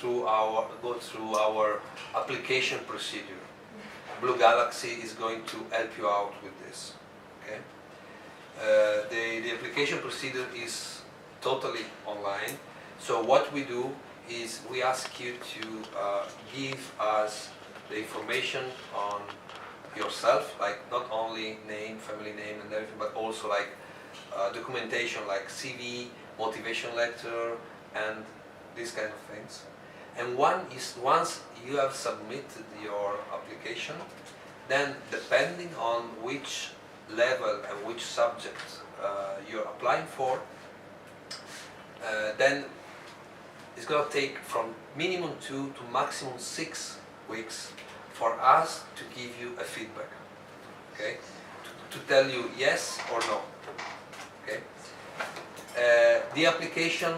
through our application procedure. Blue Galaxy is going to help you out with this. Okay. The application procedure is totally online. So what we do is we ask you to give us the information on yourself, like not only name, family name and everything, but also like documentation like CV, motivation letter, and these kind of things. And once you have submitted your application, then depending on which level and which subject you're applying for, then it's going to take from minimum 2 to maximum 6 weeks for us to give you a feedback, okay? To tell you yes or no, okay? The application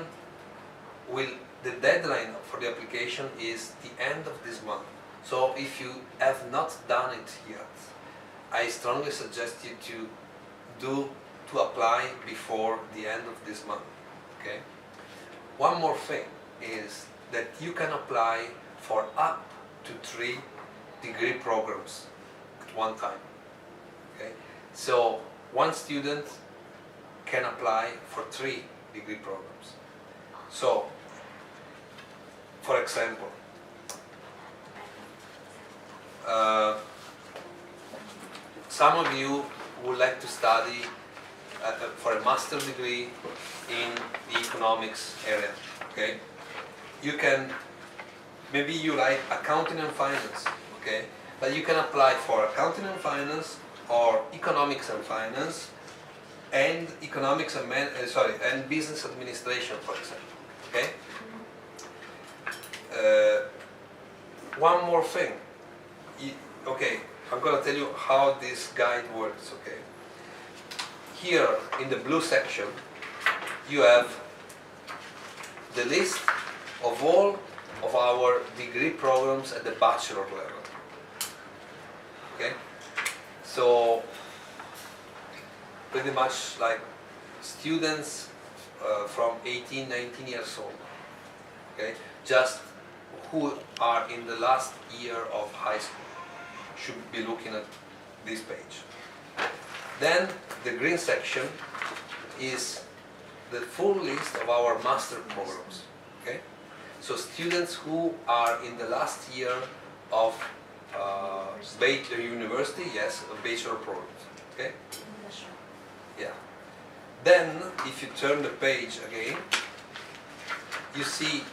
the deadline for the application is the end of this month. So if you have not done it yet, I strongly suggest you to apply before the end of this month, okay? One more thing is that you can apply for up to 3 degree programs at one time, okay? So one student can apply for 3 degree programs. So, for example, some of you would like to study for a master's degree in the economics area, okay? You can, maybe you like accounting and finance, okay? But you can apply for accounting and finance or economics and finance and economics and and business administration, for example, okay? One more thing, okay, I'm going to tell you how this guide works, okay? Here in the blue section, you have the list of all of our degree programs at the bachelor level, okay? So, pretty much like students from 18, 19 years old, okay? Just who are in the last year of high school should be looking at this page. Then the green section is the full list of our master programs, okay? So students who are in the last year of university, yes, bachelor programs, okay? Yeah. Then, if you turn the page again, you see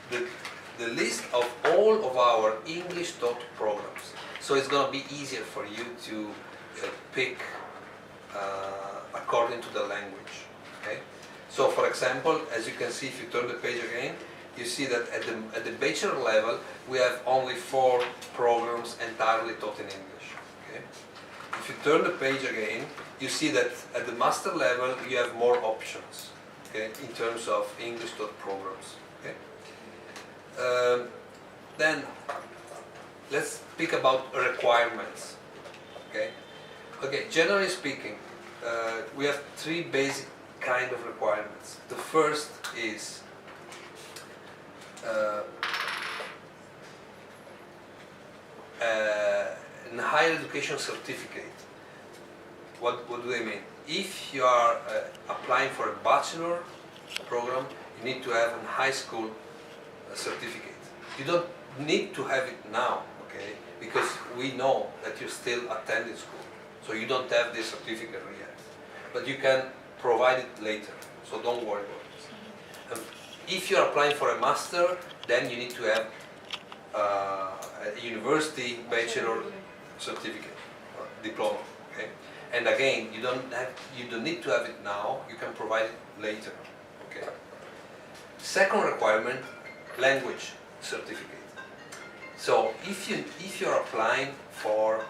the list of all of our English taught programs. So it's going to be easier for you to pick according to the language, okay? So, for example, as you can see, if you turn the page again, you see that at the bachelor level, we have only 4 programs entirely taught in English, okay? If you turn the page again, you see that at the master level, you have more options, okay, in terms of English taught programs, okay? Then, let's speak about requirements, okay? Okay, generally speaking, we have 3 basic kind of requirements. The first is a higher education certificate. What do they mean? If you are applying for a bachelor program, you need to have a high school certificate. You don't need to have it now, okay? Because we know that you still attended school, so you don't have this certificate yet. But you can provide it later, so don't worry about it. If you're applying for a master, then you need to have a university bachelor certificate or diploma, okay? And again, you don't need to have it now. You can provide it later, okay? Second requirement, language certificate. So if you're applying for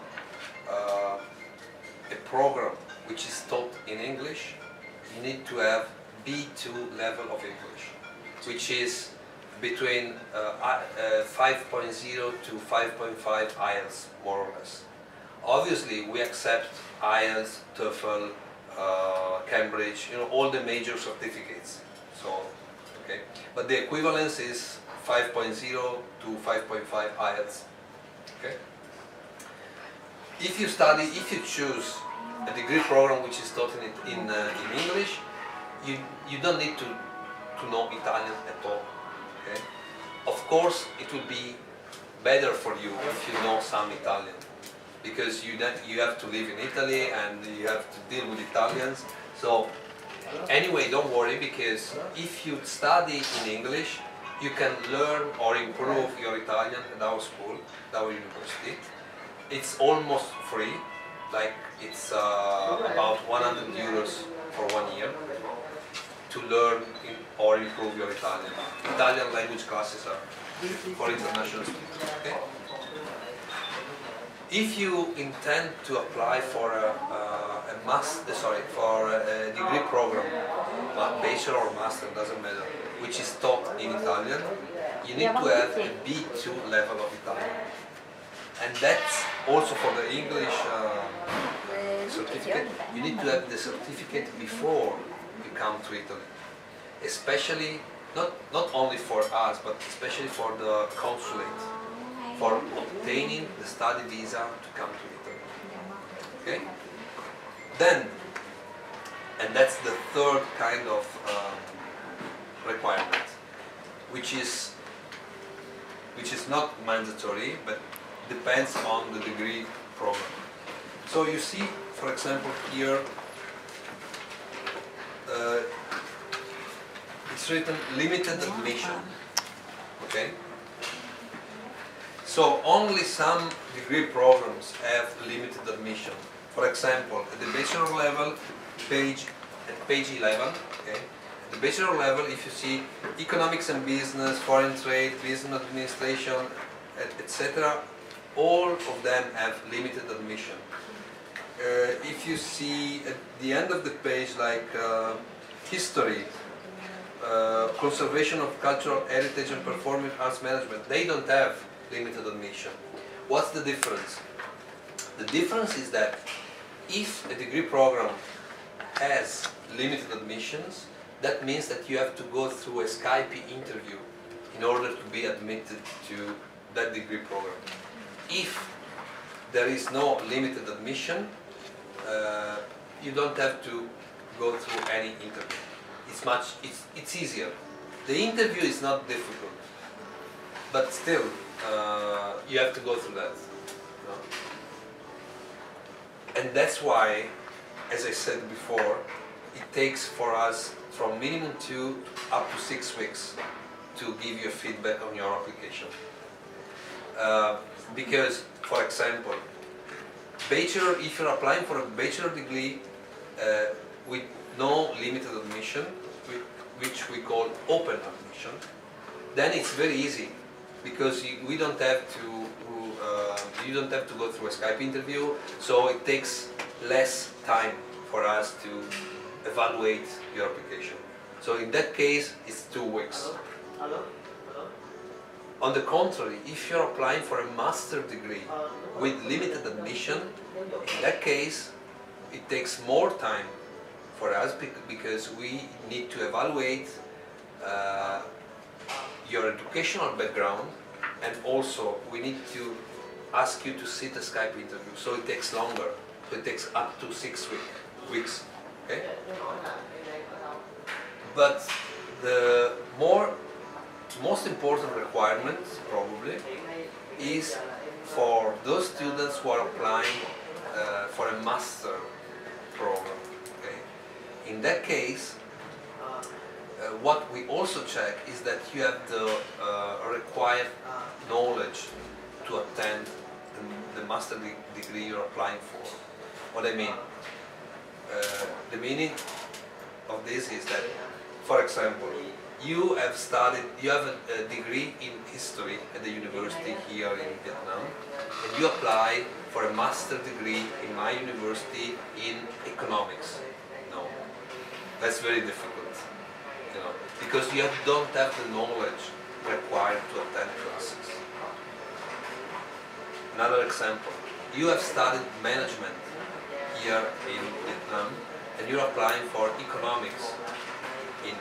a program which is taught in English, you need to have B2 level of English, which is between 5.0 to 5.5 IELTS, more or less. Obviously, we accept IELTS, TOEFL, Cambridge, all the major certificates. So, okay, but the equivalence is 5.0 to 5.5 IELTS. Okay? If you choose a degree program which is taught in English, you don't need to know Italian at all. Okay? Of course, it would be better for you if you know some Italian, because you have to live in Italy and you have to deal with Italians. So anyway, don't worry, because if you study in English, you can learn or improve your Italian at our school, at our university. It's almost free, like it's about 100 euros for 1 year to learn or improve your Italian. Italian language classes are for international students. Okay? If you intend to apply for a degree program, bachelor or master, doesn't matter, which is taught in Italian, you need to have a B2 level of Italian. And that's also for the English certificate. You need to have the certificate before you come to Italy. Especially, not only for us, but especially for the consulate, for obtaining the study visa to come to Italy. Okay? Then, and that's the third kind of requirement, which is not mandatory, but depends on the degree program. So you see, for example, here it's written limited admission. Okay? So only some degree programs have limited admission. For example, at the bachelor level, at page 11, okay? At the bachelor level, if you see economics and business, foreign trade, business administration, etc., all of them have limited admission. If you see at the end of the page, like history, conservation of cultural heritage and performing arts management, they don't have limited admission. What's the difference? The difference is that if a degree program has limited admissions, that means that you have to go through a Skype interview in order to be admitted to that degree program. If there is no limited admission, you don't have to go through any interview. It's easier. The interview is not difficult, but still you have to go through that. No? And that's why, as I said before, it takes for us from minimum 2 up to 6 weeks to give you feedback on your application. Because, for example, if you're applying for a bachelor degree with no limited admission, which we call open admission, then it's very easy, because you don't have to go through a Skype interview, so it takes less time for us to evaluate your application. So in that case, it's 2 weeks. On the contrary, if you're applying for a master degree with limited admission, in that case, it takes more time for us, because we need to evaluate your educational background, and also we need to ask you to sit a Skype interview. So it takes longer. So it takes up to 6 weeks. Okay? But the most important requirement, probably, is for those students who are applying for a master program. Okay? In that case, what we also check is that you have the required knowledge to attend the master degree you're applying for. What I mean? The meaning of this is that, for example, you have a degree in history at the university here in Vietnam, and you apply for a master degree in my university in economics. No, that's very difficult, because you don't have the knowledge required to attend classes. Another example, you have studied management here in Vietnam, and you're applying for economics in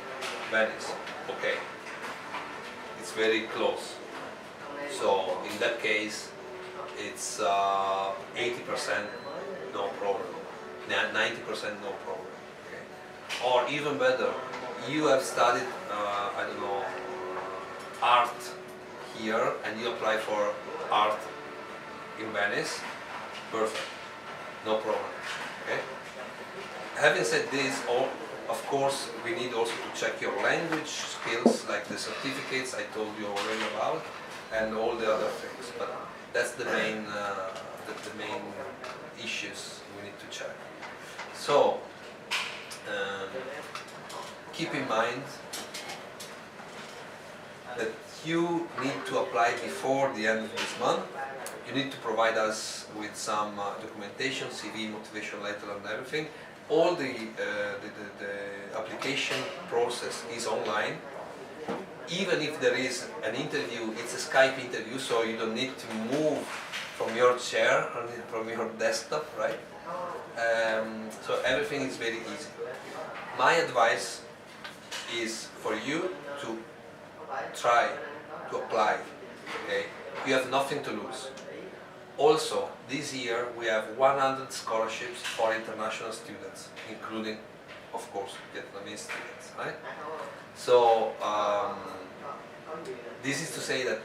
Venice. Okay, it's very close. So in that case, it's 80% no problem, 90% no problem. Okay? Or even better, you have studied, I don't know, art here, and you apply for art in Venice, perfect, no problem. Okay? Having said this, of course, we need also to check your language skills, like the certificates I told you already about, and all the other things. But that's the main issues we need to check. So keep in mind that you need to apply before the end of this month. You need to provide us with some documentation, CV, motivation letter, and everything. All the application process is online. Even if there is an interview, it's a Skype interview, so you don't need to move from your chair or from your desktop, right? So everything is very easy. My advice is for you to try to apply. Okay? You have nothing to lose. Also, this year we have 100 scholarships for international students, including, of course, Vietnamese students, right? So this is to say that,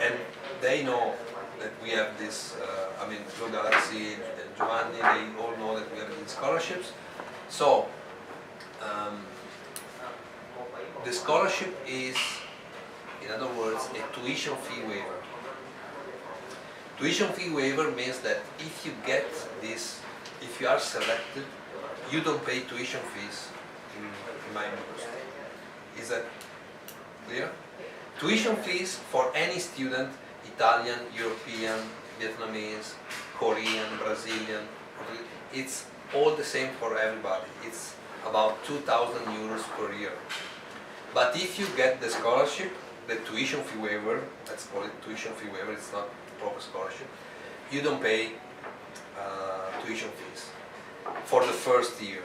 and they know that we have this, I mean, Blue Galaxy and Giovanni, they all know that we have these scholarships. So the scholarship is, in other words, a tuition fee waiver. Tuition fee waiver means that if you get this, if you are selected, you don't pay tuition fees in my university. Is that clear? Tuition fees for any student, Italian, European, Vietnamese, Korean, Brazilian, it's all the same for everybody. It's about 2,000 euros per year. But if you get the scholarship, the tuition fee waiver, let's call it tuition fee waiver, it's not proper scholarship, you don't pay tuition fees for the first year.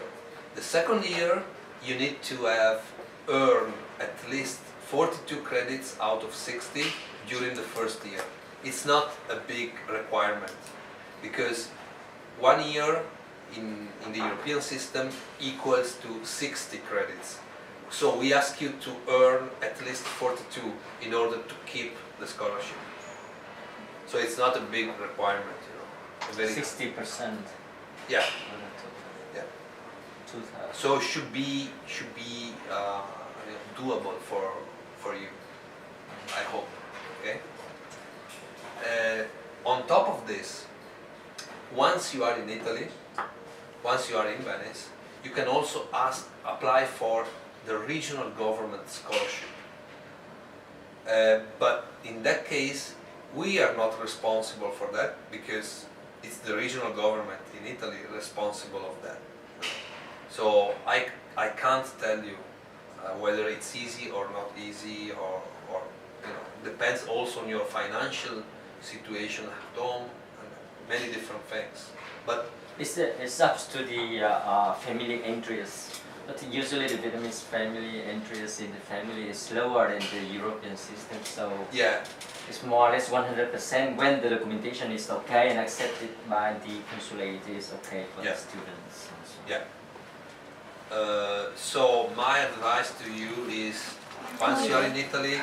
The second year, you need to have earned at least 42 credits out of 60 during the first year. It's not a big requirement, because 1 year in the European system equals to 60 credits. So we ask you to earn at least 42 in order to keep the scholarship. So it's not a big requirement, you know. Very 60%. Yeah. Yeah. 2,000. So should be doable for you, I hope. Okay. On top of this, once you are in Italy, once you are in Venice, you can also apply for the regional government scholarship. But in that case, we are not responsible for that, because it's the regional government in Italy responsible of that. So I can't tell you whether it's easy or not easy, or you know, depends also on your financial situation at home and many different things. But it's up to the family interest. But usually the Vietnamese family interest in the family is lower than the European system, so yeah, it's more or less 100% when the documentation is okay and accepted by the consulate, is okay for yeah. the students. Yeah. So my advice to you is, once you are in Italy,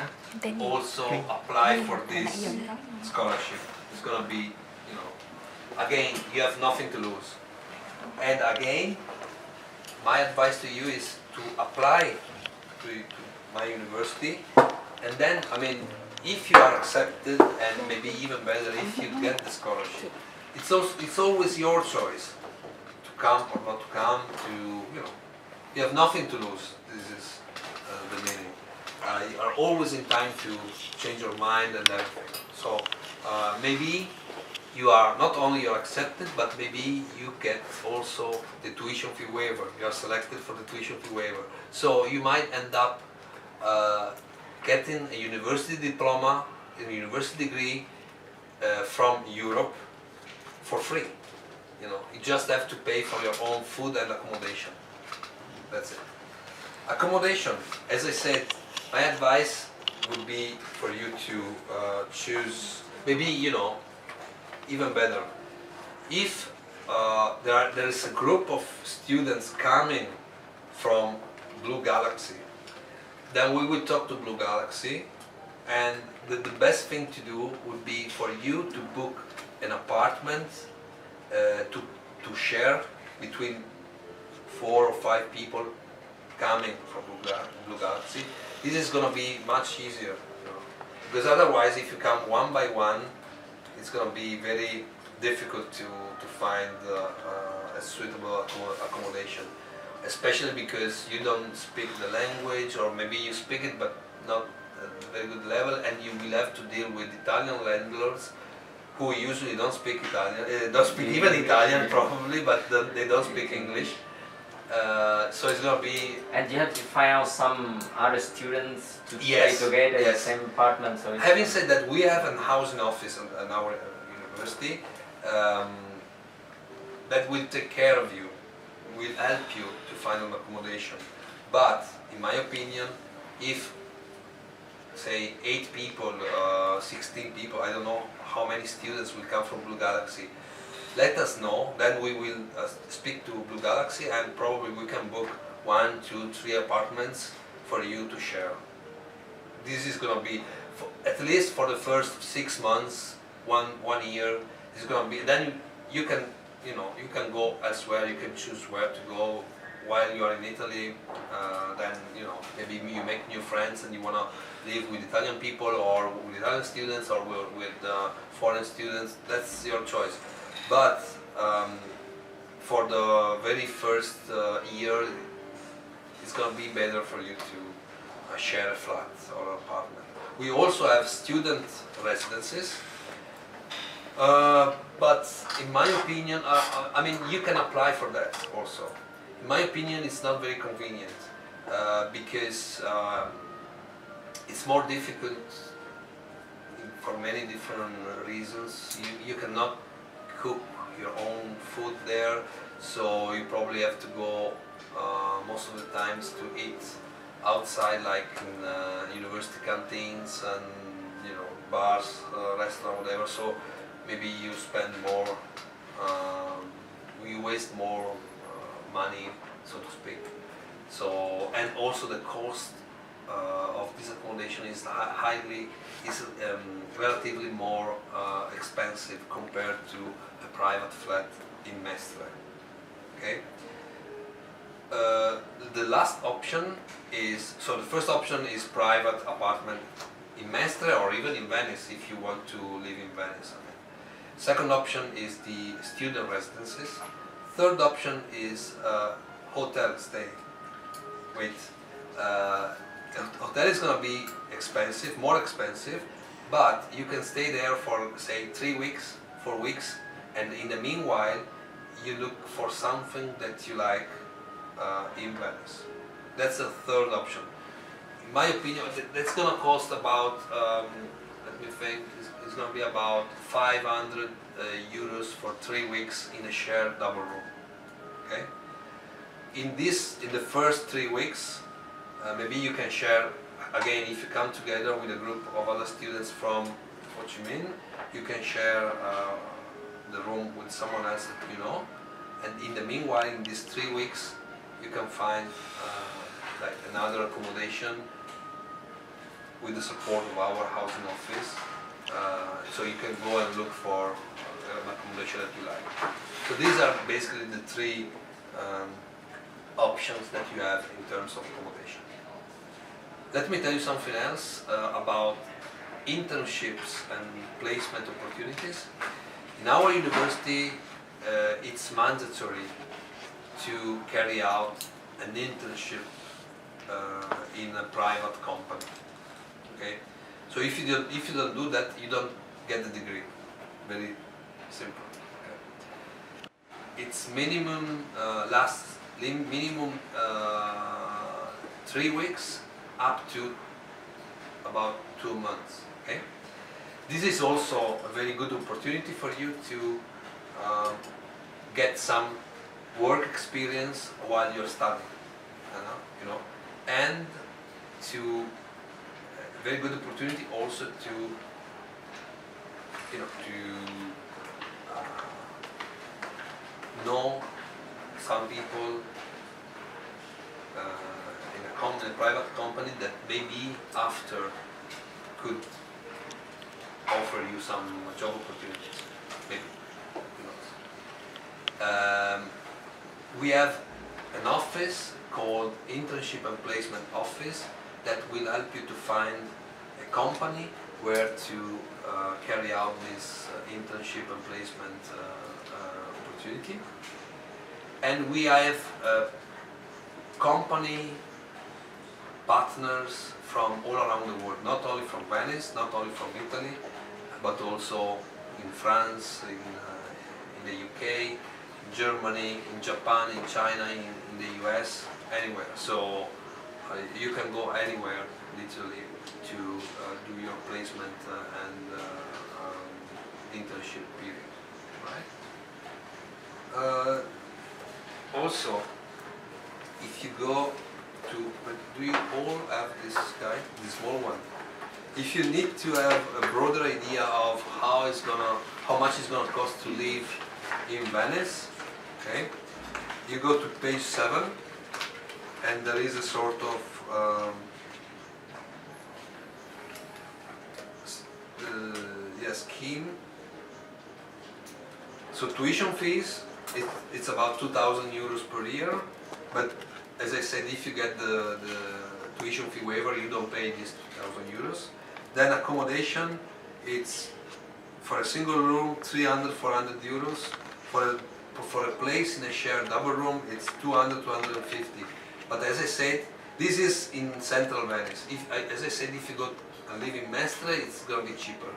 also apply for this scholarship. It's gonna be, you know, again, you have nothing to lose. And again, my advice to you is to apply to my university, and then, I mean, if you are accepted, and maybe even better if you get the scholarship, it's always your choice to come or not to come. You know, you have nothing to lose. This is the meaning. You are always in time to change your mind and everything. So maybe you are not only you're accepted, but maybe you get also the tuition fee waiver. You are selected for the tuition fee waiver. So you might end up getting a university diploma, a university degree from Europe for free. You know, you just have to pay for your own food and accommodation. That's it. Accommodation, as I said, my advice would be for you to choose, maybe, even better. If there is a group of students coming from Blue Galaxy, then we will talk to Blue Galaxy, and the best thing to do would be for you to book an apartment to share between 4 or 5 people coming from Blue Galaxy. This is going to be much easier, because otherwise if you come one by one, it's going to be very difficult to find a suitable accommodation, especially because you don't speak the language, or maybe you speak it but not at a very good level, and you will have to deal with Italian landlords who usually don't speak Italian, don't speak even Italian probably, but they don't speak English. So it's going to be... And you have to find out some other students to Yes, stay together in the yes. same apartment. So Having said that, we have a housing office at our university that will take care of you, will help you to find an accommodation. But in my opinion, if say 8 people, 16 people, I don't know how many students will come from Blue Galaxy, let us know, then we will speak to Blue Galaxy, and probably we can book 1, 2, 3 apartments for you to share. This is going to be, at least for the first 6 months, one year, it's going to be, then you can, you can go elsewhere, you can choose where to go while you are in Italy. Then, maybe you make new friends and you want to live with Italian people, or with Italian students, or with foreign students. That's your choice. But for the very first year, it's going to be better for you to share a flat or an apartment. We also have student residences, but in my opinion, I mean, you can apply for that also. In my opinion, it's not very convenient because it's more difficult for many different reasons. You cannot cook your own food there, so you probably have to go most of the times to eat outside, like in university canteens and bars, restaurant, whatever. So maybe you spend more, you waste more money, so to speak. So, and also the cost of this accommodation is relatively more expensive compared to a private flat in Mestre. Okay. The last option is, so the first option is private apartment in Mestre, or even in Venice if you want to live in Venice. Second option is the student residences. Third option is hotel stay. Hotel is going to be expensive, more expensive, but you can stay there for say 3 weeks, 4 weeks, and in the meanwhile you look for something that you like in Venice. That's the third option. In my opinion, that's going to cost about, let me think, it's going to be about 500 euros for 3 weeks in a shared double room. Okay. In the first 3 weeks, maybe you can share, again, if you come together with a group of other students from Ho Chi Minh, you can share the room with someone else that you know, and in the meanwhile, in these 3 weeks, you can find like another accommodation with the support of our housing office, so you can go and look for an accommodation that you like. So these are basically the 3 options that you have in terms of accommodation. Let me tell you something else about internships and placement opportunities. In our university, it's mandatory to carry out an internship in a private company. Okay, so if you don't do that, you don't get the degree. Very simple. Okay. It's minimum minimum 3 weeks up to about 2 months. Okay, this is also a very good opportunity for you to get some work experience while you're studying, and to very good opportunity also to, you know, to know some people in a private company that maybe after could offer you some job opportunities, maybe. Who knows? We have an office called Internship and Placement Office that will help you to find a company where to carry out this internship and placement opportunity. And we have company partners from all around the world, not only from Venice, not only from Italy, but also in France, in the UK, in Germany, in Japan, in China, in the US, anywhere. So you can go anywhere, literally, to do your placement and internship period, right? Also, if you go to, but do you all have this guide, this small one? If you need to have a broader idea of how much it's gonna cost to live in Venice, okay, you go to page 7, and there is a sort of scheme. So tuition fees, it's about 2,000 euros per year, but as I said, if you get the tuition fee waiver, you don't pay these 2,000 euros. Then accommodation, it's for a single room 300, 400 euros. For a place in a shared double room, it's 200, 250. But as I said, this is in central Venice. As I said, if you go and live in Mestre, it's going to be cheaper.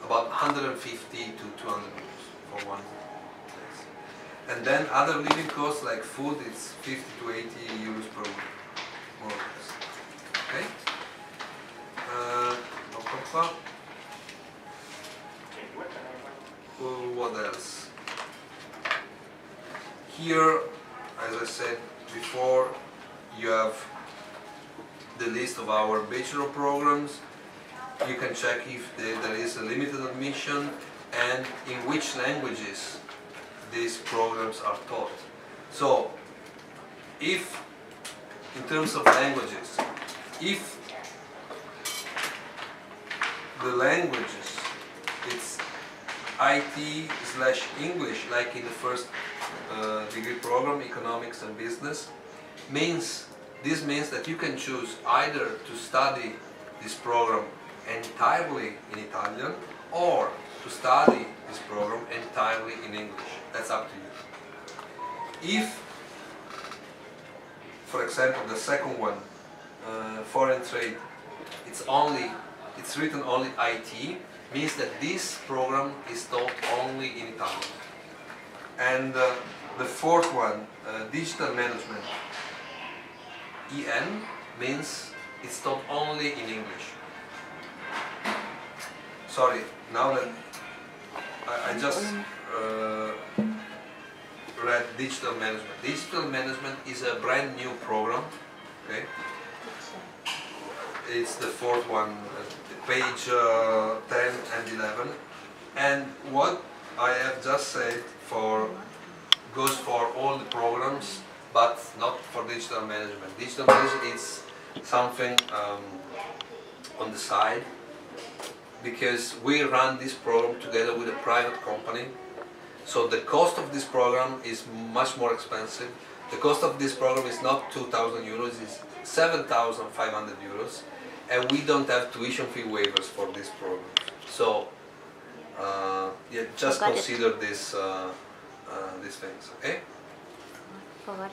About 150 to 200 euros for one place. And then other living costs like food, it's 50 to 80 euros per week, more or less. Okay? What else? Here, as I said before, you have the list of our bachelor programs. You can check if there is a limited admission and in which languages these programs are taught. So, if, in terms of languages, if the languages, it's IT/English, like in the first degree program, economics and business, this means that you can choose either to study this program entirely in Italian or to study this program entirely in English. That's up to you. If, for example, the second one, foreign trade, it's written only IT, means that this program is taught only in Italian. And the fourth one, digital management, EN, means it's taught only in English. Sorry, now that I just read digital management. Digital management is a brand new program. Okay, it's the fourth one, page 10 and 11. And what I have just said goes for all the programs, but not for digital management. Digital management is something on the side, because we run this program together with a private company. So the cost of this program is much more expensive. The cost of this program is not 2,000 euros, it's 7,500 euros. And we don't have tuition fee waivers for this program. So yeah, just consider these things, okay? Forgot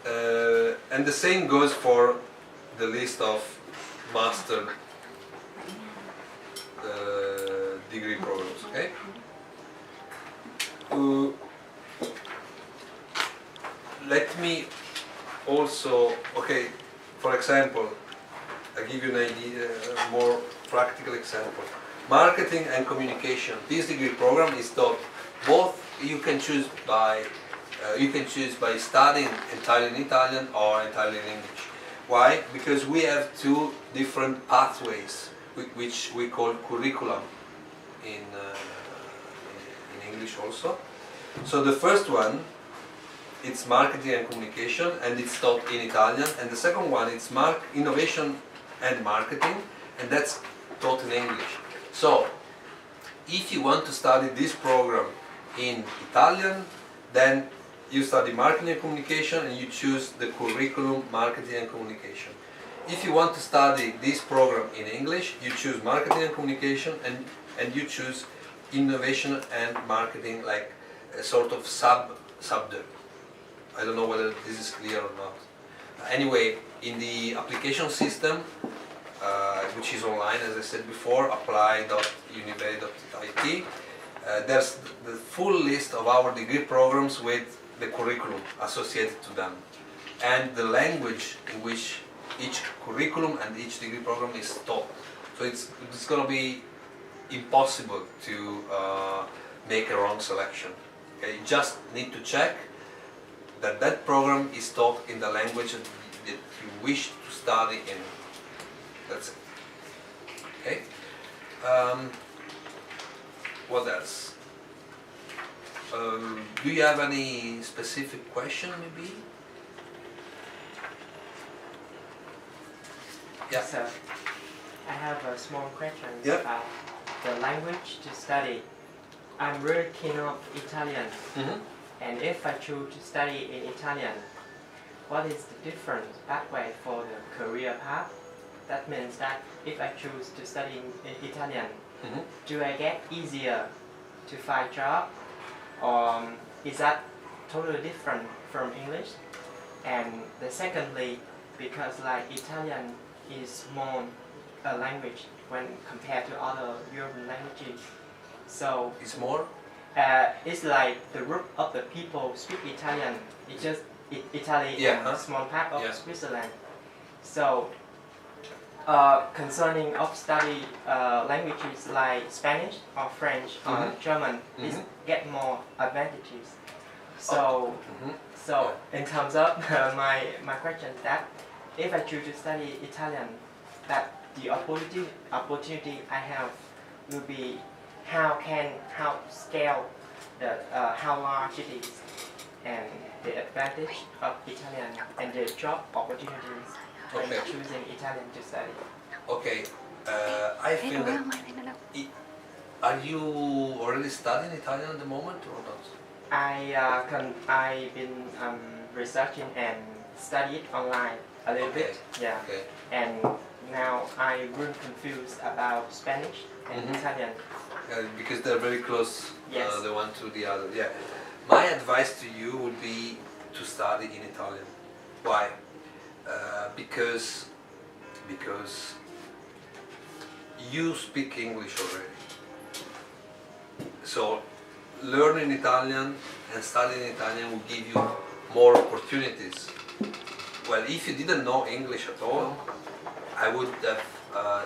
it. And the same goes for the list of master degree programs, okay? Let me also, okay, for example, I give you an idea, a more practical example. Marketing and communication. This degree program is taught both. You can choose by studying entirely in Italian or entirely in English. Why? Because we have two different pathways, which we call curriculum in English also. So the first one, it's marketing and communication, and it's taught in Italian. And the second one, it's innovation and marketing, and that's taught in English. So if you want to study this program in Italian, then you study marketing and communication and you choose the curriculum marketing and communication. If you want to study this program in English, you choose marketing and communication and you choose innovation and marketing, like a sort of subject. I don't know whether this is clear or not. Anyway, in the application system, which is online, as I said before, apply.unive.it, there's the full list of our degree programs with the curriculum associated to them and the language in which each curriculum and each degree program is taught. So it's going to be impossible to make a wrong selection. Okay? You just need to check that that program is taught in the language that you wish to study in. That's it. Okay. What else? Do you have any specific question, maybe? Yeah. So, I have a small question Yeah. about the language to study. I'm really keen on Italian, Mm-hmm. and if I choose to study in Italian, what is the different pathway for the career path? That means that if I choose to study in Italian, Mm-hmm. do I get easier to find job, or is that totally different from English? And the secondly, because like Italian is more a language when compared to other European languages, so It's more? it's like the group of the people speak Italian. It's just Italy Yeah, and huh? a small part of Yeah. Switzerland. So concerning of study languages like Spanish or French or Mhm. German, is Mhm. get more advantages. So Mm-hmm. so in terms of my question is that if I choose to study Italian, that the opportunity I have will be how scale the how large it is and the advantage of Italian and the job opportunities when Okay. choosing Italian to study. Okay. I Thấy feel đồ that. ra ngoài này nó đâu. Are you already studying Italian at the moment or not? I've been researching and studied online a little Okay. bit, yeah. Okay. And now I'm really confused about Spanish and Mhm. Italian. Because they're very close, Yes. the one to the other. Yeah. My advice to you would be to study in Italian. Why? Because you speak English already. So learning Italian and studying Italian will give you more opportunities. Well, if you didn't know English at all, I would have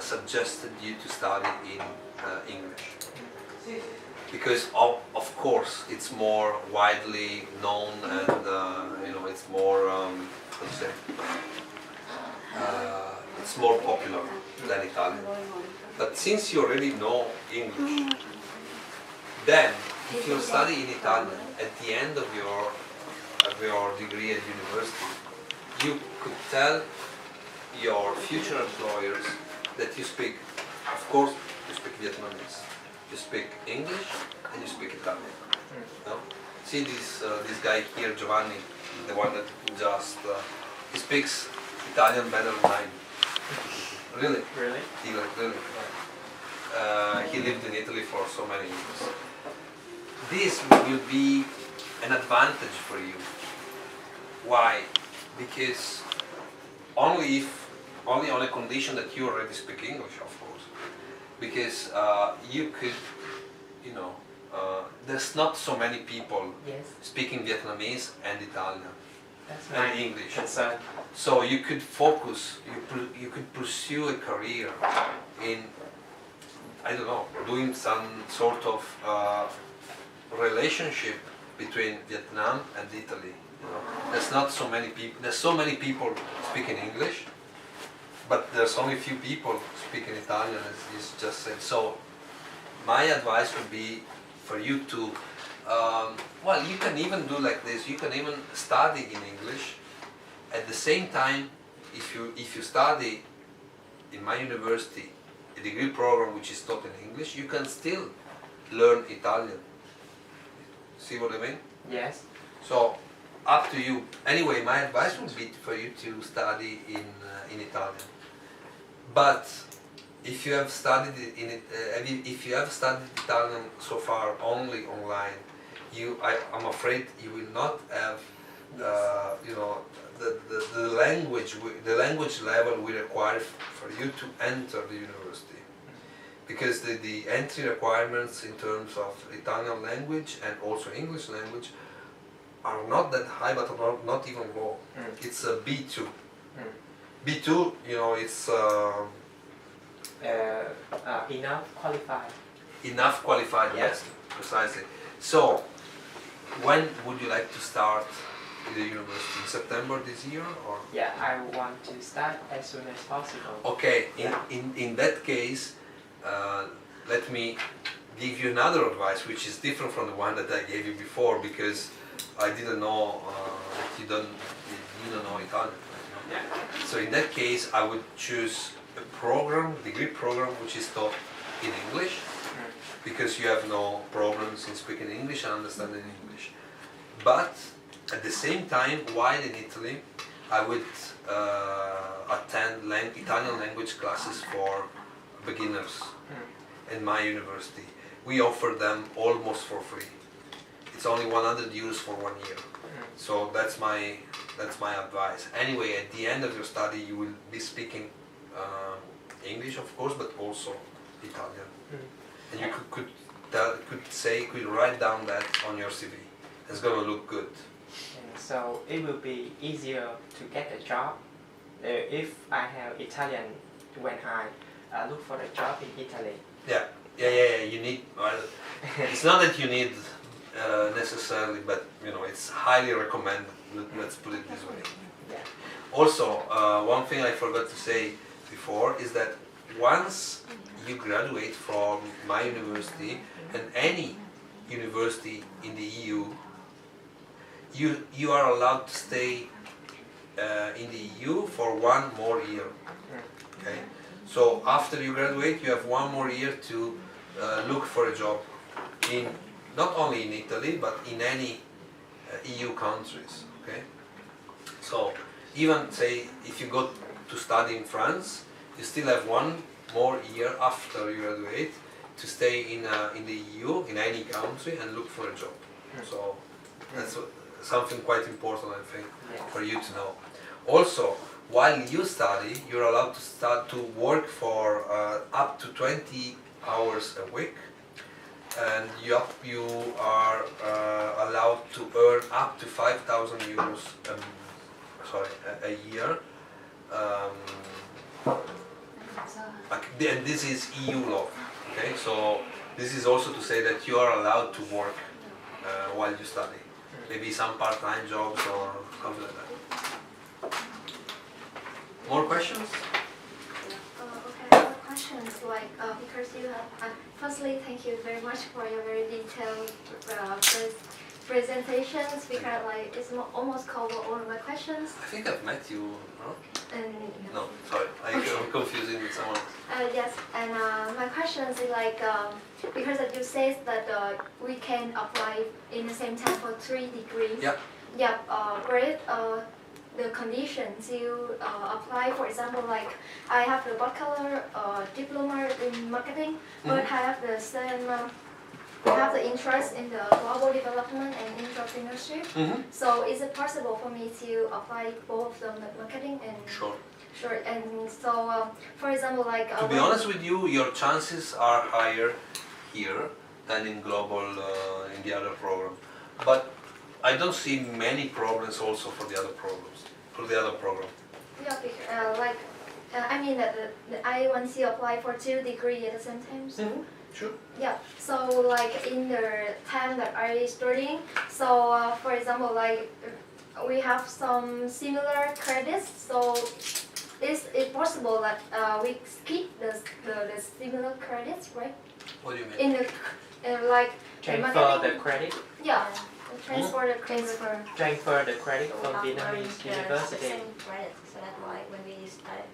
suggested you to study in English. Because of course it's more widely known and it's more how to say, it's more popular than Italian. But since you already know English, then if you study in Italian at the end of your degree at university, you could tell your future employers that you speak, of course, you speak Vietnamese, you speak English, and you speak Italian. No? See this guy here, Giovanni, the one that just he speaks Italian better than mine. Really? Really? Really. He lived in Italy for so many years. This will be an advantage for you. Why? Because only on a condition that you already speak English, of course. Because you could, there's not so many people Yes, speaking Vietnamese and Italian that's and my English. concern. So you could focus, you could pursue a career in, I don't know, doing some sort of relationship between Vietnam and Italy. You know, there's not so many people. There's so many people speaking English, but there's only few people speaking Italian, as you just said. So my advice would be for you to, well, you can even do like this. You can even study in English. At the same time, if you study in my university a degree program which is taught in English, you can still learn Italian. See what I mean? Yes. So up to you. Anyway, my advice would be for you to study in Italian. But if you have studied if you have studied Italian so far only online, I'm afraid you will not have you know, the language level we require for you to enter the university, because the entry requirements in terms of Italian language and also English language are not that high, but not even low. It's a B2. B2, you know, it's enough qualified. enough qualified. Yes, precisely. So, when would you like to start the university? In September this year, or? Yeah, I want to start as soon as possible. Okay. In that case, let me give you another advice, which is different from the one that I gave you before, because I didn't know that you don't know Italian. Yeah. So in that case, I would choose a program, degree program, which is taught in English, because you have no problems in speaking English and understanding English. But at the same time, while in Italy, I would attend Italian language classes for beginners in my university. We offer them almost for free. It's only 100 euros for 1 year. So that's my advice. Anyway, at the end of your study, you will be speaking English, of course, but also Italian. And you could write down that on your CV. It's gonna look good. And so it will be easier to get a job if I have Italian when I look for a job in Italy. Yeah. You need. Well, it's not that you need necessarily, but you know, it's highly recommended. Let's put it this way. Yeah. Also, one thing I forgot to say before is that once you graduate from my university and any university in the EU, you are allowed to stay in the EU for 1 more year. Okay. So after you graduate, you have 1 more year to look for a job in not only in Italy but in any EU countries. Okay. So even say if you go to study in France, you still have 1 more year after you graduate to stay in the EU in any country and look for a job. So that's something quite important, I think, for you to know. Also, while you study, you're allowed to start to work for up to 20 hours a week, and you are allowed to earn up to 5,000 euros a year. And this is EU law. Okay, so this is also to say that you are allowed to work while you study. Maybe some part-time jobs or something like that. More questions? Okay, I have a question. Like, because you have, firstly, thank you very much for your very detailed presentations, because like it's almost covered all of my questions. I think I've met you, no? No. No, sorry, I'm confusing with someone else. Yes, and my question is like, because you said that we can apply in the same time for 3 degrees. Yeah. Yeah, great. The conditions you apply, for example, like I have the bachelor diploma in marketing, but I have the same, I have the interest in the global development and entrepreneurship. So is it possible for me to apply both the marketing and? Sure. Sure, and so, for example, like... to be honest with you, your chances are higher here than in global, in the other program. But I don't see many problems also for the other programs, Yeah, because, like, I mean that I want to apply for 2 degrees at the same time. So, Sure. Yeah, so like in the time that I studying, so for example, like we have some similar credits, so is it possible that we skip the similar credits, right? What do you mean? In the like Transfer marketing- the credit. yeah, transfer the credits. Transfer the credit from Not Vietnamese the university. same credit, so that's why when we start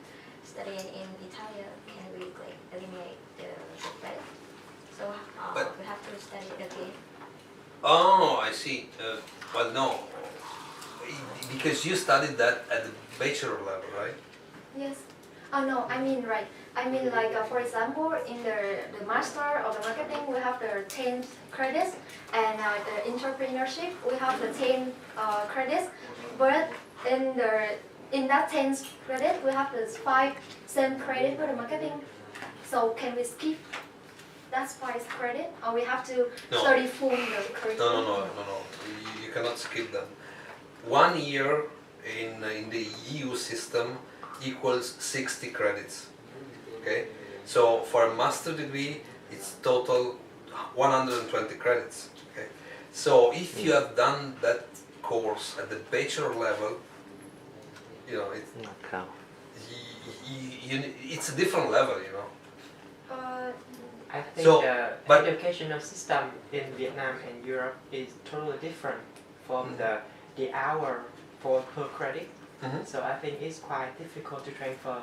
studying in Italy, can we like eliminate the credit? So But- we have to study it again. Oh, I see. Well, no, because you studied that at the bachelor level, right? Yes. Oh no, I mean right. I mean like for example, in the master of the marketing, we have the 10 credits, and the entrepreneurship we have the 10 credits. But in that 10 credit, we have the 5 same credit for the marketing. So can we skip that 5 credit, or we have to No. study full the curriculum? No. You cannot skip them. 1 year in the EU system equals 60 credits. Okay, so for a master degree, it's total 120 credits. Okay, so if you have done that course at the bachelor level, you know it's a different level. You know. I think So, the but- educational system in Vietnam and Europe is totally different from the hour per credit. Mhm. So I think it's quite difficult to transfer,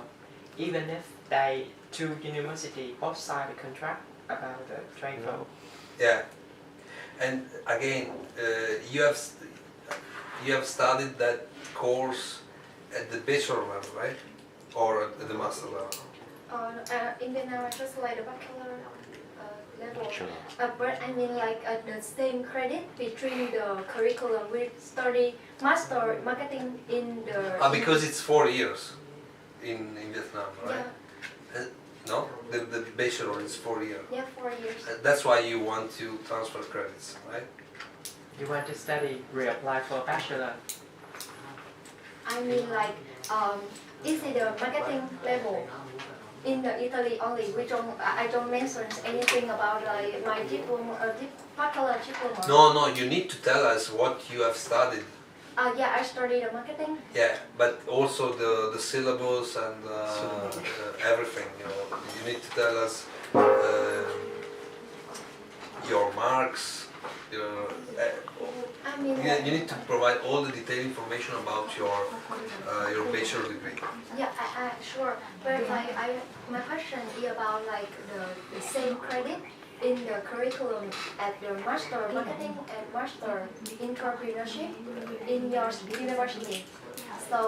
even if they two university both sign a contract about the transfer. Yeah, and again, you have studied that course at the bachelor level, right, or at the master level? In Vietnam, I just like the bachelor level. But I mean like the same credit between the curriculum. We study master marketing in the... Because it's 4 years in Vietnam, right? Yeah, No, the bachelor is 4 years. yeah, 4 years. That's why you want to transfer credits, right? You want to study, reapply for bachelor. I mean like, is it the marketing level in the Italy only? I don't mention anything about like my diploma, bachelor diploma. No, you need to tell us what you have studied. Yeah, I studied the marketing. Yeah, but also the syllabus and everything. You know, you need to tell us your marks. I mean, You need to provide all the detailed information about your bachelor degree. yeah, sure. But like, my question is about like the same credit in the curriculum at the master marketing and master entrepreneurship in your university. So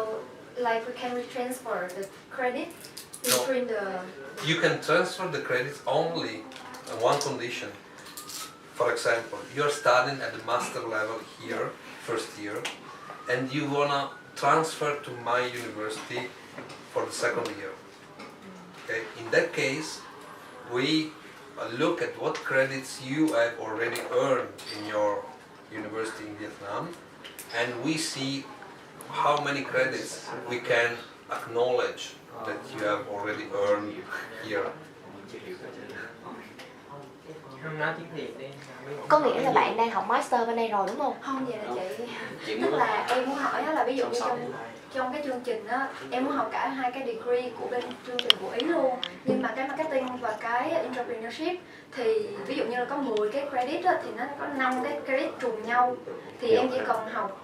like, can we transfer the credit between the... You can transfer the credits only on one condition. For example, you're studying at the master level here, first year, and you wanna transfer to my university for the second year. Okay? In that case, we look at what credits you have already earned in your university in Vietnam, and we see how many credits we can acknowledge that you have already earned here. Không nói tiếng Việt đi. Có nghĩa là bạn đang học master bên đây rồi đúng không? Không, vậy là chị, tức là em muốn hỏi là ví dụ như trong cái chương trình á, em muốn học cả 2 cái degree của bên chương trình của Ý luôn, nhưng mà cái marketing và cái entrepreneurship thì ví dụ như là có 10 cái credit á, thì nó có 5 cái credit trùng nhau, thì em chỉ cần học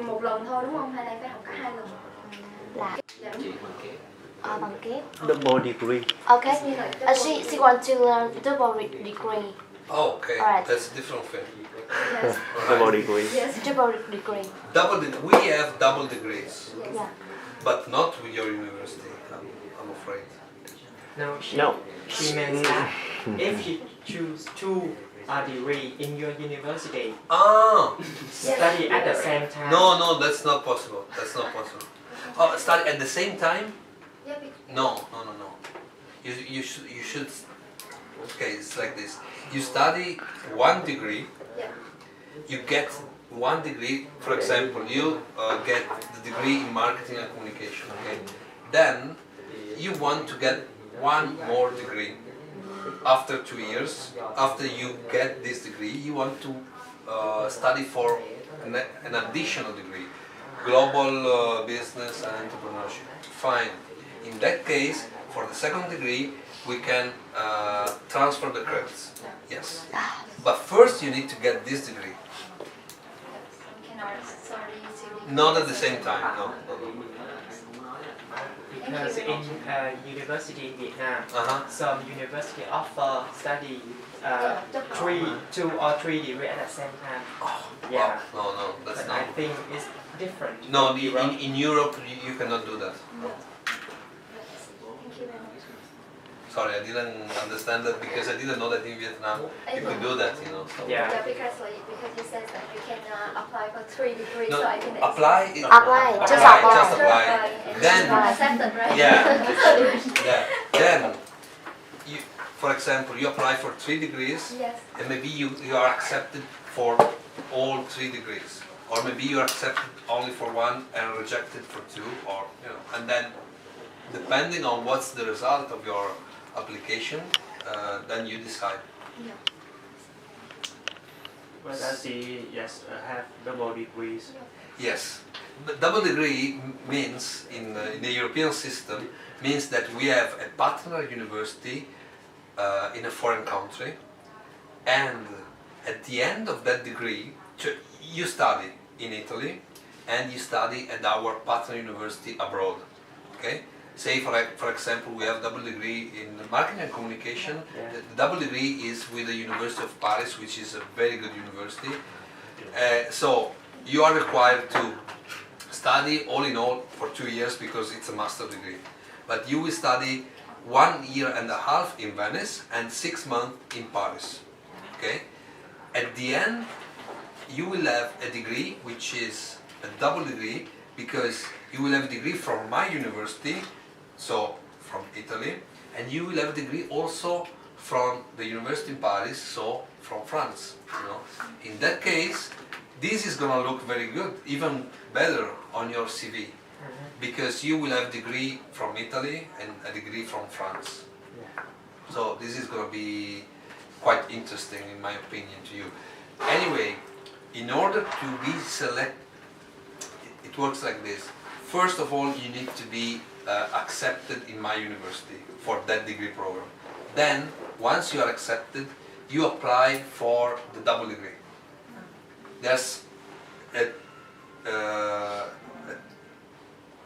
một lần thôi đúng không, hay là em phải học cả 2 lần? Là Dạ. bằng kép. Double degree. Okay. Như là She wants to learn double degree. Oh, okay, Alright. that's a different thing. Yes. Double degree. Yes. Double degree. We have double degrees, Yeah. but not with your university, I'm afraid. No, No. she meant that if she choose two degree in your university, Ah, study at the same time. no, that's not possible. That's not possible. Oh, study at the same time? Yeah, No. You should. Okay, it's like this. You study 1 degree. yeah. You get 1 degree. For example, you get the degree in marketing and communication. Okay. Then you want to get 1 more degree. after 2 years, after you get this degree, you want to study for an additional degree, global business and entrepreneurship. Fine. In that case, for the second degree, we can transfer the credits. Yes. But first, you need to get this degree. Not at the same time. No. Because in university in Vietnam, Uh-huh. some university offer study 2 or 3 degrees at the same time. Yeah. Wow. No, that's But not. I think it's different. No, in Europe. in Europe you cannot do that. No. Thank you very much. Sorry, I didn't understand that because I didn't know that in Vietnam you could do that. So. Yeah. Yeah, because you said that you can apply for 3 degrees, No, so I can apply. Apply, just apply. Just apply. Then, accepted, right? yeah. Then, you, for example, you apply for 3 degrees, Yes. and maybe you are accepted for all 3 degrees, or maybe you are accepted only for 1 and rejected for 2, or and then depending on what's the result of your application, then you decide. Yeah. But I see, yes, have double degrees. Yes, but double degree means in the European system means that we have a partner university in a foreign country, and at the end of that degree, you study in Italy and you study at our partner university abroad. Okay. Say for example, we have double degree in marketing and communication. Yeah. The double degree is with the University of Paris, which is a very good university. So you are required to study all in all for 2 years because it's a master degree. But you will study 1 year and a half in Venice and 6 months in Paris. Okay. At the end, you will have a degree which is a double degree because you will have a degree from my university, so from Italy, and you will have a degree also from the university in Paris, so from France. In that case, this is gonna look very good, even better on your CV, because you will have a degree from Italy and a degree from France. Yeah. So this is gonna be quite interesting, in my opinion, to you. Anyway, in order to be selected, it works like this. First of all, you need to be accepted in my university for that degree program. Then, once you are accepted, you apply for the double degree. There's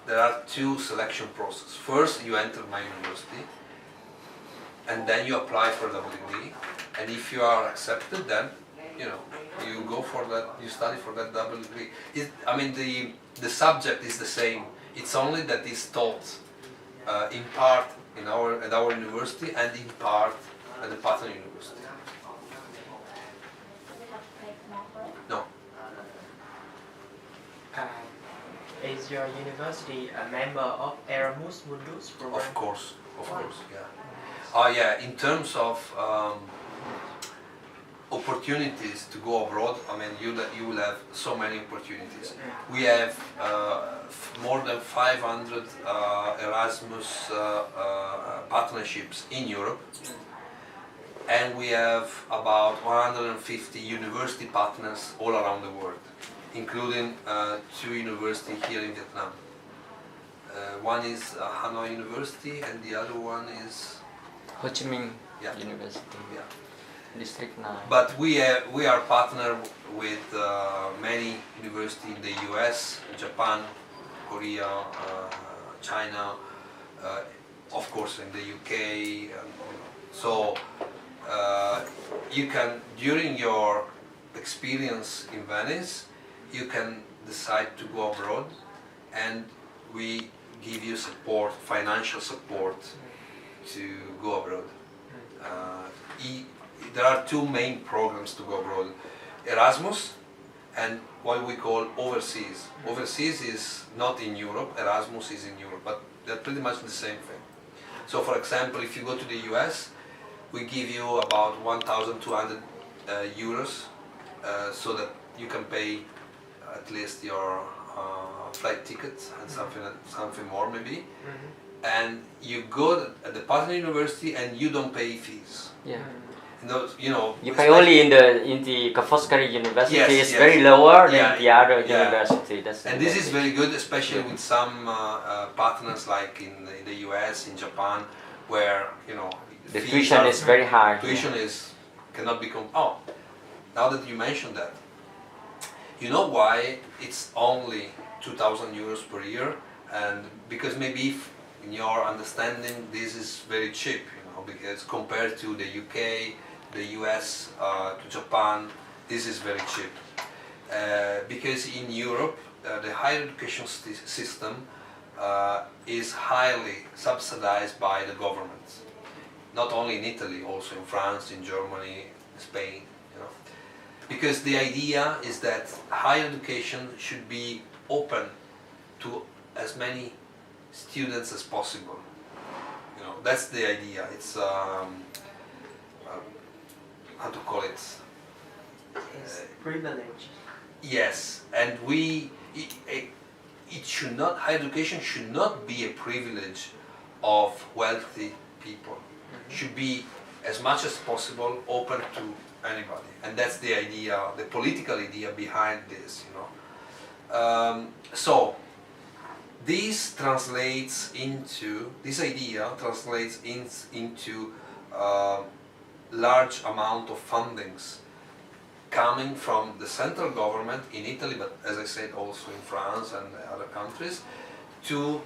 there are 2 selection processes. First, you enter my university, and then you apply for double degree. And if you are accepted, then you go for that. You study for that double degree. The subject is the same. It's only that it's taught in part at our university and in part at the partner university. No. Is your university a member of Erasmus Mundus program? Of course, yeah. Oh yeah, in terms of opportunities to go abroad, you will have so many opportunities. We have more than 500 Erasmus partnerships in Europe, and we have about 150 university partners all around the world, including 2 universities here in Vietnam. One is Hanoi University and the other one is Ho Chi Minh Yeah. University, yeah. District 9. But we are partnered with many universities in the US, Japan, Korea, China, of course in the UK. So you can, during your experience in Venice, you can decide to go abroad, and we give you support, financial support to go abroad. There are 2 main programs to go abroad: Erasmus and what we call overseas. Overseas is not in Europe, Erasmus is in Europe, but they're pretty much the same thing. So for example, if you go to the US, we give you about 1,200 euros so that you can pay at least your flight ticket and something more maybe. and you go at the partner university and you don't pay fees. Yeah. You pay only in the Kafoscari University. Yes, It's yes. very lower Yeah, than the other yeah. university. That's And this is very good, especially with some partners like in the US, in Japan, where the fees tuition are- is very high. Tuition cannot be Oh, now that you mentioned that, you know why it's only 2,000 euros per year? And because maybe in your understanding this is very cheap, because compared to the UK, the US, to Japan, this is very cheap. Because in Europe, the higher education system is highly subsidized by the government. Not only in Italy, also in France, in Germany, Spain. Because the idea is that higher education should be open to as many students as possible. That's the idea. It's how to call it? It's privilege. Yes, and it should not. Higher education should not be a privilege of wealthy people. Should be as much as possible open to anybody, and that's the idea, the political idea behind this. So this idea translates into large amount of fundings coming from the central government in Italy, but as I said also in France and other countries, to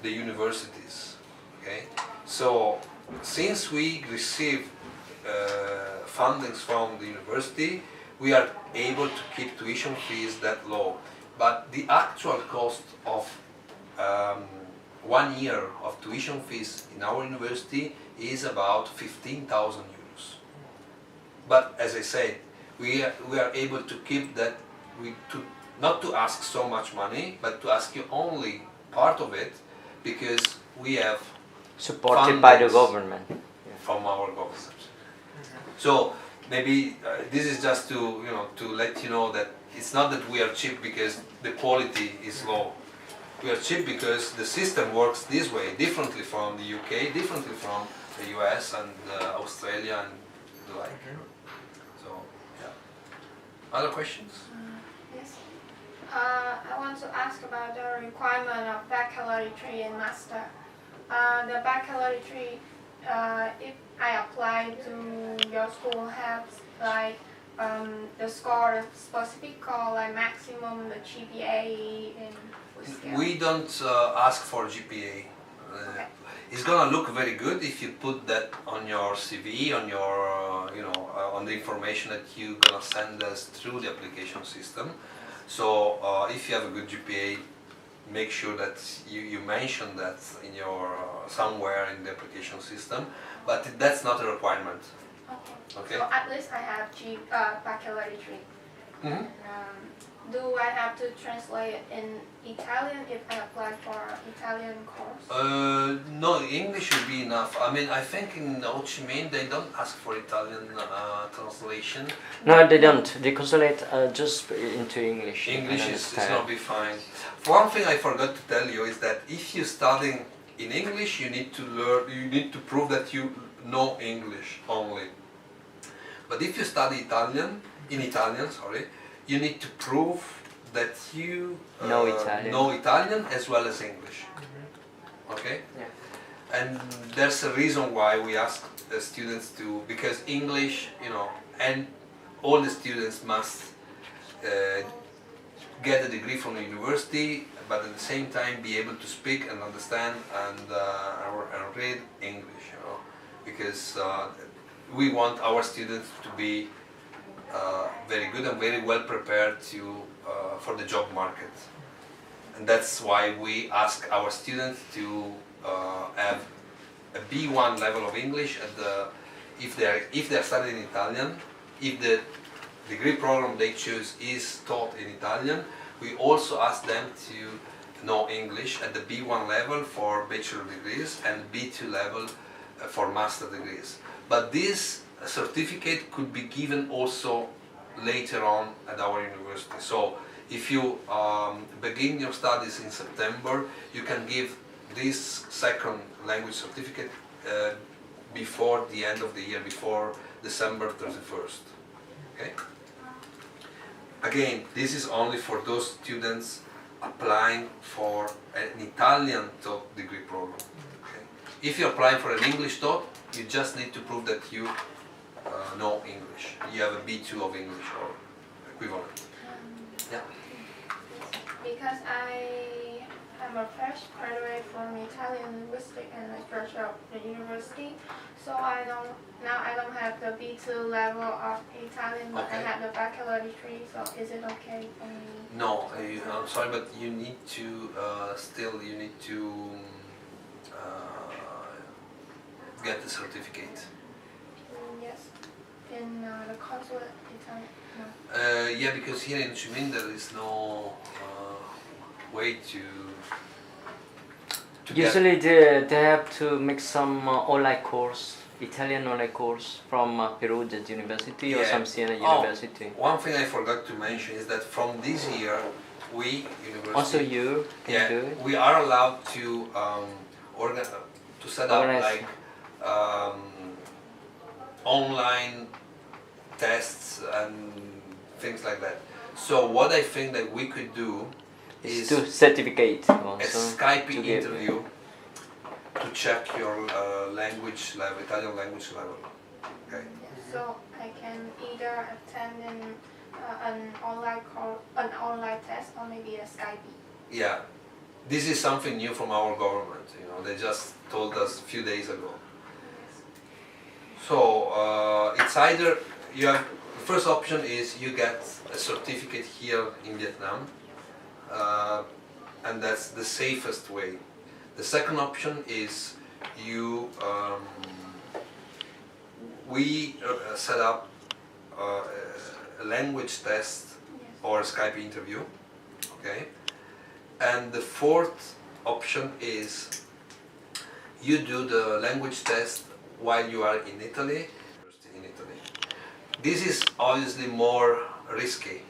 the universities. Okay, so since we receive fundings from the university, we are able to keep tuition fees that low. But the actual cost of 1 year of tuition fees in our university is about 15,000 euros. But as I said, we are able to keep that, not to ask so much money, but to ask you only part of it, because we have supported by the fundings government. from our government. So maybe this is just to let you know that it's not that we are cheap because the quality is low. We are cheap because the system works this way, differently from the UK, differently from the US and Australia and the like. So, yeah. Other questions? Yes. I want to ask about the requirement of baccalaureate degree and master. The baccalaureate degree, if I apply to your school, have like the score specific or like maximum the GPA and scale? We don't ask for GPA. Okay. It's gonna look very good if you put that on your CV, on your on the information that you're gonna send us through the application system. So if you have a good GPA, make sure that you mention that in your somewhere in the application system. But that's not a requirement. Okay. So at least I have baccalaureate degree. Mm-hmm. Do I have to translate in Italian if I apply for Italian course? No, English would be enough. I mean, I think in Ho Chi Minh they don't ask for Italian translation. No, they don't. They translate just into English. English is not be fine. One thing I forgot to tell you is that if you're studying in English, you need to learn. You need to prove that you know English only. But if you study Italian, you need to prove that you know Italian as well as English. Okay? Yeah. And there's a reason why we ask students to, because English, and all the students must get a degree from the university, but at the same time be able to speak and understand and read English, because we want our students to be very good and very well prepared for the job market. And that's why we ask our students to have a B1 level of English if they're studying Italian. If the degree program they choose is taught in Italian, we also ask them to know English at the B1 level for bachelor degrees and B2 level for master degrees. But this certificate could be given also later on at our university. So if you begin your studies in September, you can give this second language certificate before the end of the year, before December 31st. Okay? Again, this is only for those students applying for an Italian taught degree program. Okay? If you're applying for an English taught, you just need to prove that you know English. You have a B2 of English or equivalent. Yeah. Because I am a fresh graduate from Italian linguistics and literature of the university, so I don't have the B2 level of Italian, but I Okay. have the bachelor degree. So is it okay for me? No, I'm sorry, but you need to get the certificate. Yes. In the consulate Italian. No. Yeah, because here in Ho Chi Minh there is no way to get. Usually they have to make some online course, Italian online course from Perugia University or Yeah. some Siena Oh, University. One thing I forgot to mention is that from this year, we university Also you can yeah, do it. we are allowed to set up Organize. like online tests and things like that. So what I think that we could do It's is to certificate a also. Skype to get- interview to check your language level, Italian language level. Okay. So I can either attend an online test or maybe a Skype. Yeah, this is something new from our government. You know, they just told us a few days ago. So it's either you have the first option is you get a certificate here in Vietnam, and that's the safest way. The second option is you we set up a language test or a Skype interview, okay? And the fourth option is you do the language test while you are in Italy. This is obviously more risky,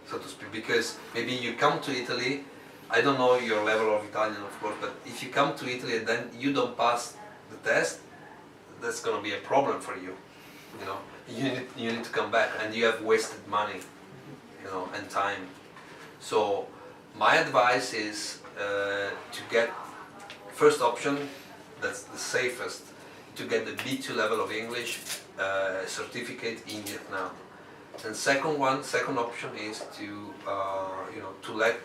so to speak, because maybe you come to Italy, I don't know your level of Italian of course, but if you come to Italy and then you don't pass the test, that's going to be a problem for you. You know, you need to come back and you have wasted money, you know, and time. So my advice is to get first option, that's the safest, to get the B2 level of English certificate in Vietnam. And second option is to you know, to let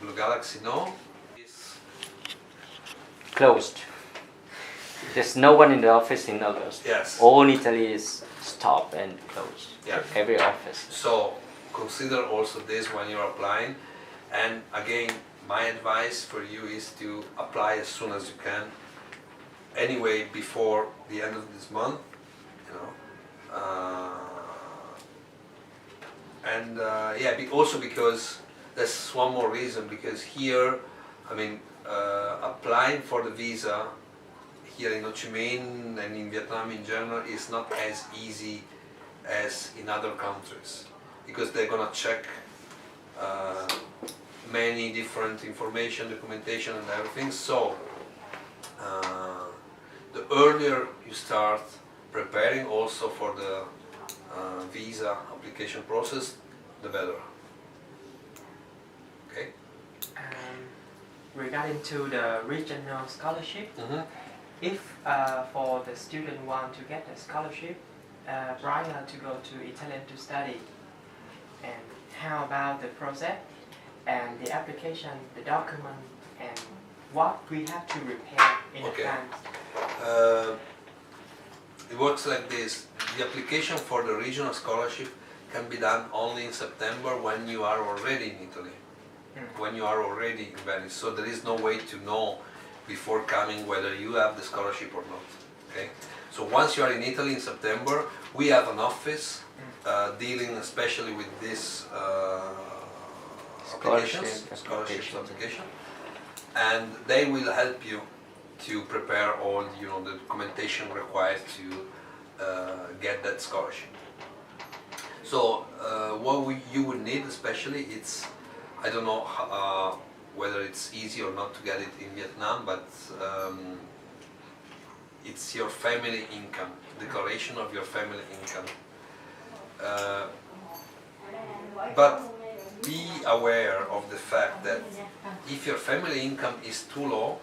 Blue Galaxy know it's Closed. There's no one in the office in August. yes. All in Italy is stopped and closed. Yeah. Every office. So consider also this when you're applying. And again, my advice for you is to apply as soon as you can. Anyway, before the end of this month, you know. Yeah, also because there's one more reason, because here, I mean, applying for the visa here in Ho Chi Minh and in Vietnam in general is not as easy as in other countries, because they're gonna check many different information, documentation and everything. So the earlier you start preparing also for the visa application process, the better. Okay? Regarding to the regional scholarship, if for the student want to get a scholarship prior to go to Italian to study, and how about the process and the application, the document, and what we have to prepare in Okay. advance? It works like this. The application for the regional scholarship can be done only in September when you are already in Italy, when you are already in Venice. So there is no way to know before coming whether you have the scholarship or not. Okay. So once you are in Italy in September, we have an office dealing especially with this scholarship application, and they will help you to prepare all, you know, the documentation required to get that scholarship. So what you would need especially, it's, I don't know whether it's easy or not to get it in Vietnam, but it's your family income, declaration of your family income. But be aware of the fact that if your family income is too low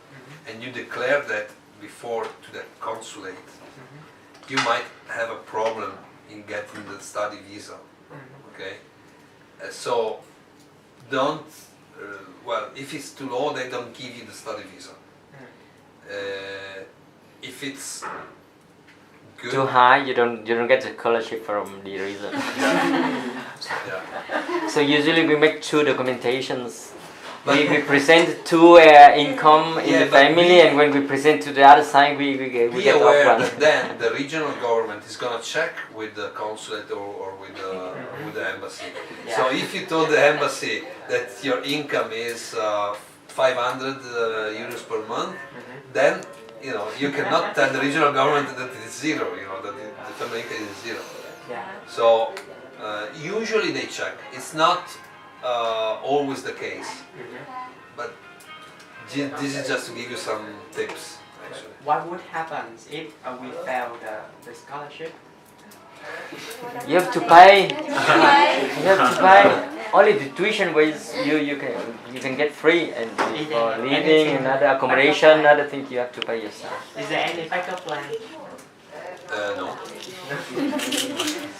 and you declare that before to the consulate, you might have a problem in getting the study visa. Okay, so don't. Well, if it's too low, they don't give you the study visa. If it's good, Too high, you don't get the scholarship from the reason. yeah. So usually we make two documentations. We present two income in Yeah, the but family, and when we present to the other side, we Be get aware off one. that then the regional government is going to check with the consulate or with the embassy. So if you told the embassy that your income is 500 euros per month, then you cannot tell the regional government that it is zero. That the family income is zero. So usually they check. It's not always the case, but this is just to give you some tips. Actually, What would happen if we fail the scholarship? You have to pay. You have to pay. Only the tuition ways you can get free, and for living and other accommodation, other things you have to pay yourself. Is there any backup plan? no.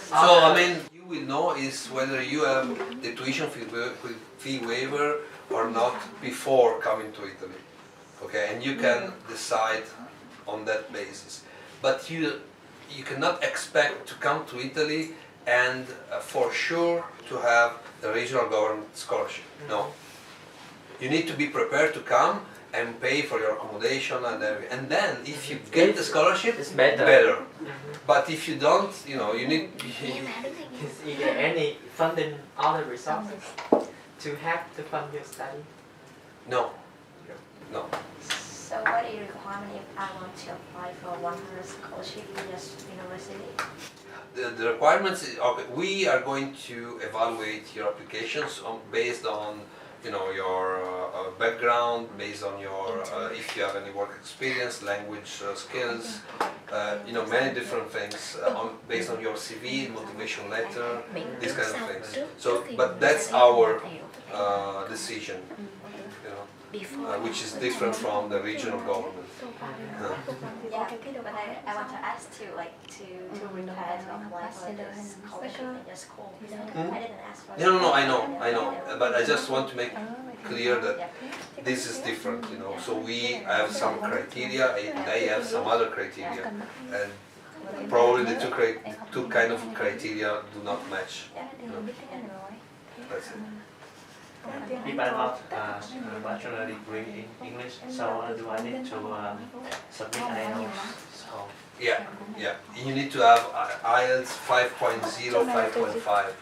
So I mean, you will know is whether you have the tuition fee waiver or not before coming to Italy. Okay, and you can decide on that basis. But you cannot expect to come to Italy and for sure to have the regional government scholarship. No. You need to be prepared to come and pay for your accommodation and everything. And then if you get the scholarship, It's better. But if you don't, you need. Is there any funding other resources to have to fund your study? No. No. So what is the requirement if I want to apply for 100 scholarship in this university? The requirements is, okay, we are going to evaluate your applications based on your background, based on your if you have any work experience, language skills, many different things based on your CV, motivation letter, these kind of things. So, but that's our decision, which is different from the regional government. Yeah, but I want to ask to prepare to apply for this scholarship in your school. I didn't ask for No, I know, but I just want to make clear that this is different, So we have some criteria, and they have some other criteria, and probably the two kind of criteria do not match. That's it. If I have a bachelor degree in English, so do I need to submit IELTS? So Yeah. You need to have IELTS 5.0, 5.5.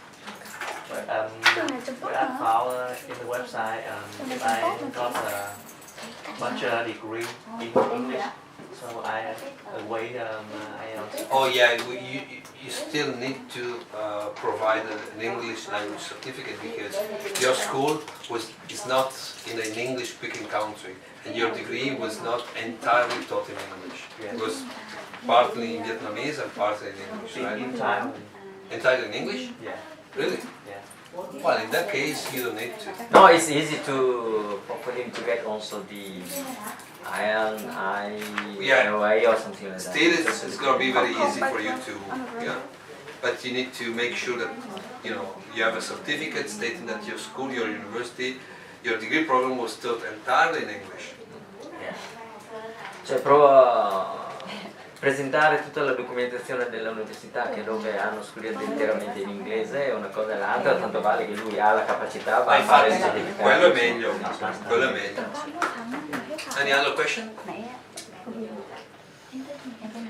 but I found in the website if I got a bachelor degree in English, so I await IELTS. Oh yeah, you still need to provide an English language certificate because your school is not in an English-speaking country, and your degree was not entirely taught in English. It was partly in Vietnamese and partly in English, right? Entirely in English? Yeah. Really? Yeah. Well, in that case, you don't need to. No, it's easy for him to get also the IOA or something like that. Still, it's going to be very easy for you to, but you need to make sure that you have a certificate stating that your school, your university, your degree program was taught entirely in English. Cioè prova a presentare tutta la documentazione dell'università che dove hanno studiato interamente in inglese è una cosa e l'altra, tanto vale che lui ha la capacità Ma di fare il infatti, certificato. quello è meglio, quello è meglio. Any other question?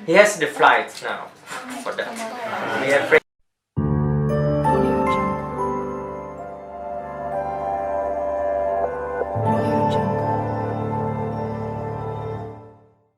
He has the flight now for that. We have